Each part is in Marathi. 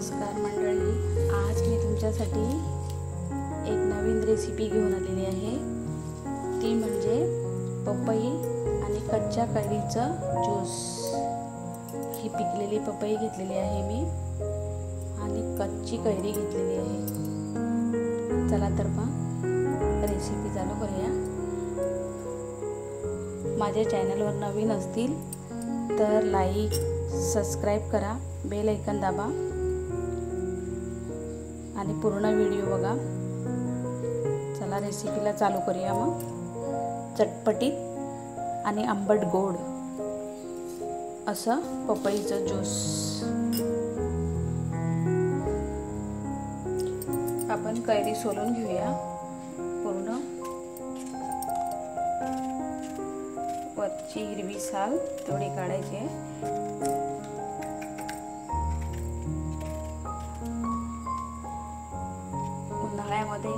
नमस्कार मंडळी, आज मी तुमच्यासाठी एक नवीन रेसिपी घेऊन आलेली आहे। ती म्हणजे पपई आणि कच्च्या कैरीचं ज्यूस। ही पिकलेली पपई घेतलेली आहे मी आणि कच्ची कैरी घेतलेली आहे। चला तर मग रेसिपी चालू करूया। माझ्या चॅनलवर नवीन असतील तर लाईक सबस्क्राइब करा, बेल आयकॉन दाबा आणि पूर्ण व्हिडिओ बघा। चला रेसिपीला चालू करूया। मग चटपटीत आणि आंबट गोड असं पपईचं ज्यूस। आपण कैरी सोलून घेऊया। पूर्ण वरची हिरवी साल थोडी काढायची आहे। उन्हाळ्यामध्ये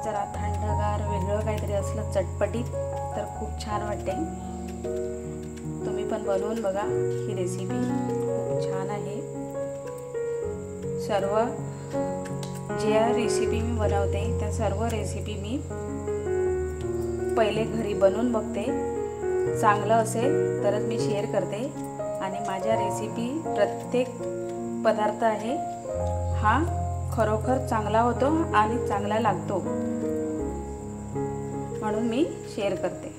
जरा थंडगार वेगळं काहीतरी असलं चटपटीत तर खूप छान वाटते। तुम्ही पण बनवून बघा, ही रेसिपी खूप छान आहे। सर्व ज्या रेसिपी मी बनवते त्या सर्व रेसिपी मी पहिले घरी बनवून बघते। चांगलं असेल तरच मी शेअर करते आणि माझ्या रेसिपी प्रत्येक पदार्थ आहे हा खरोखर चांगला होतो आणि चांगला लागतो, म्हणून मी शेअर करते।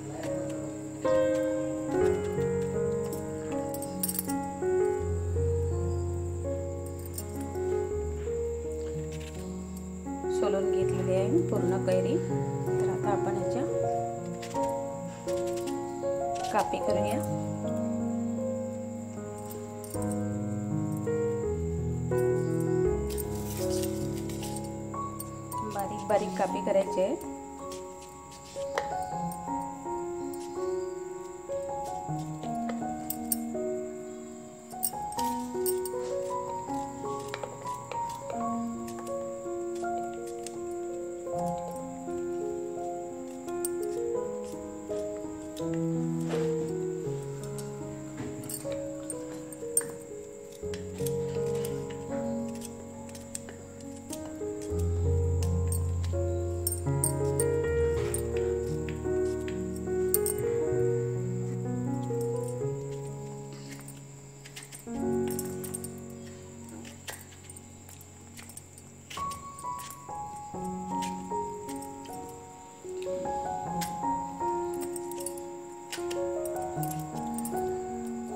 सोलून घेतलेली आहे पूर्ण कैरी। तर आता आपण याच्या कापी करूया। बारीक बारीक कापी करायचे।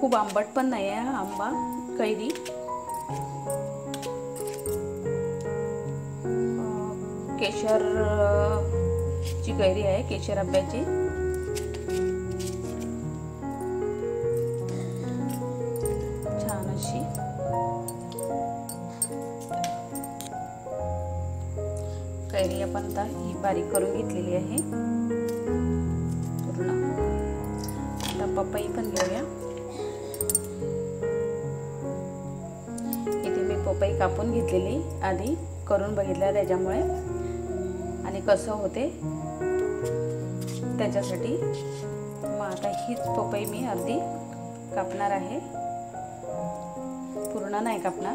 खूप आंबट पण नाही आहे आंबा कैरी। केशर ची कैरी आहे, केशर आंब्याची। छान अशी कैरी आपण आता ही बारीक करून घेतलेली आहे पूर्ण। आता पपई पण घेऊया। पपई कापून घेतलेली आधी करून बघितलं त्याच्यामुळे आणि कसं होते त्याच्यासाठी। मग आता हीच पपई मी अर्धी कापणार आहे, पूर्ण नाही कापणार।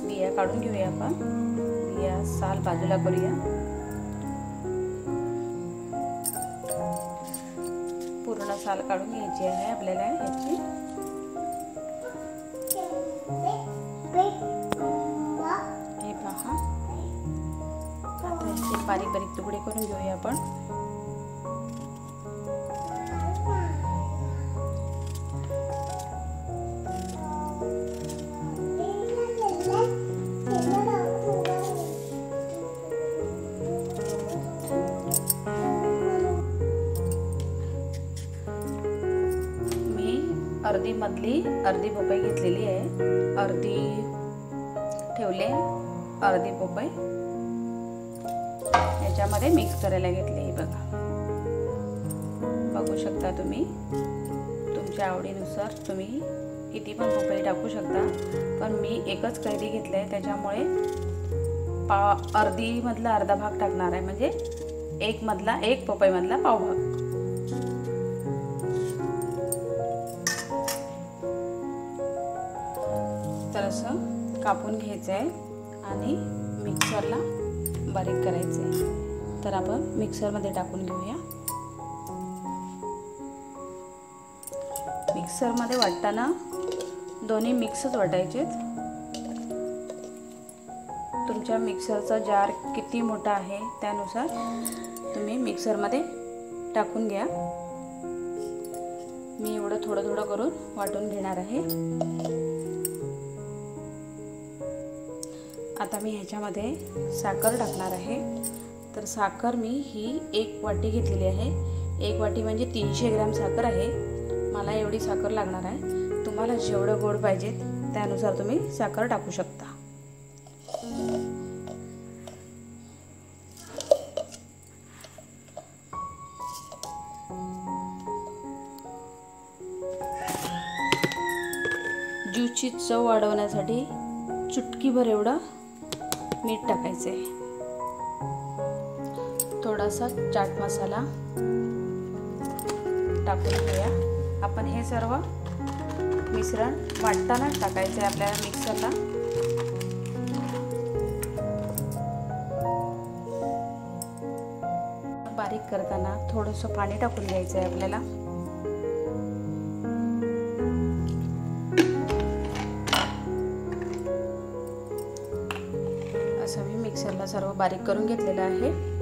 बिया काढून घेऊया आपण, बिया साल बाजूला करूया। पूर्ण साल काढून घ्यायची आहे आपल्याला याची। हे पहा, आता याचे बारीक बारीक तुकडे करून घेऊया आपण। मी अर्धी पपई घेतलेली आहे, अर्धी ठेवले, अर्धी पपई याच्यामध्ये मिक्स करायला घेतली। बघा, बघू शकता तुम्ही, तुमच्या आवडीनुसार तुम्ही किती पण पपई टाकू शकता। पण मी एकच कैरी घेतली आहे त्याच्यामुळे अर्धी मधला अर्धा भाग टाकणार आहे, म्हणजे एक पपई मधला पाव भाग। तर असं कापून घ्यायचं आहे आणि मिक्सरला बारीक करायचं आहे. तर आपण मिक्सरमध्ये टाकून घेऊया. मिक्सरमध्ये वाटताना दोन्ही मिक्सच वाटायचे. तुमच्या मिक्सरचा जार किती मोठा आहे त्यानुसार तुम्ही मिक्सरमध्ये टाकून घ्या. मी एवढं थोडं थोडं करून वाटून घेणार आहे. आता मी ह्याच्यामध्ये साखर टाकणार आहे. तर साखर मी ही 1 वाटी घेतलेली आहे. 1 वाटी म्हणजे 300 ग्रॅम साखर आहे. मला एवढी साखर लागणार आहे. तुम्हाला जेवढं गोड पाहिजे त्यानुसार तुम्ही साखर टाकू शकता. ज्यूसची चव वाढवण्यासाठी चुटकीभर एवढं मीठ टाकायचं आहे. थोडासा चाट मसाला टाकून घेऊया. आपण हे सर्व मिश्रण वाटताना टाकायचं आहे आपल्याला मिक्सरला. बारीक करताना थोडंसं पाणी टाकून घ्यायचं आहे आपल्याला. असं मी मिक्सरला सर्व बारीक करून घेतलेलं आहे.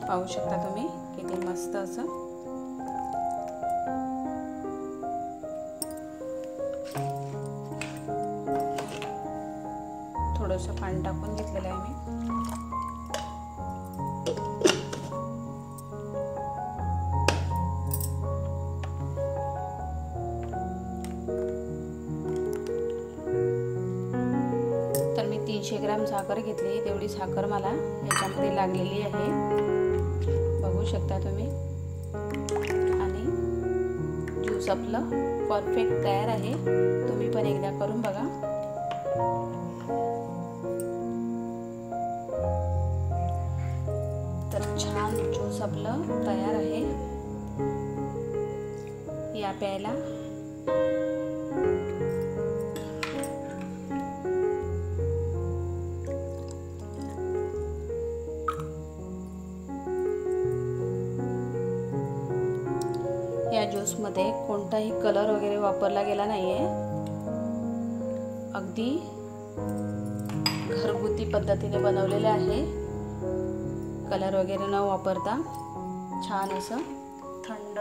पाहू शकता तुम्ही किती मस्त असं थोडंसं पाणी टाकून घेतलेलं आहे मी. तर मी 300 ग्रॅम साखर घेतली. तेवढी साखर मला याच्यामध्ये लागलेली आहे, बघू शकता तुम्ही. आणि ज्यूस आपलं परफेक्ट तयार आहे. तुम्ही पण एकदा करून बघा. तर छान ज्यूस आपलं तयार आहे. या प्यायला या ज्यूसमध्ये कोणताही कलर वगैरे वापरला गेला नाहीये. अगदी घरगुती पद्धतीने बनवलेले आहे. कलर वगैरे न वापरता छान असं थंड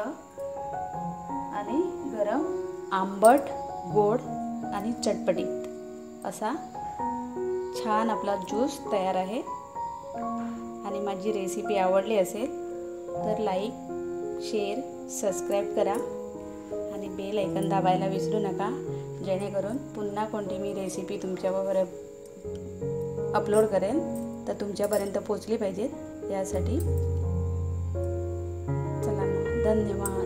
आणि गरम, आंबट, गोड आणि चटपटीत असा छान आपला ज्यूस तयार आहे. आणि माझी रेसिपी आवडली असेल तर लाईक, शेअर, सबस्क्राईब करा आणि बेल आयकॉन दाबायला विसरू नका, जेणेकरून पुन्हा कोणती मी रेसिपी तुमच्याबरोबर अपलोड करेन तर तुमच्यापर्यंत पोचली पाहिजेत यासाठी. चला मग, धन्यवाद.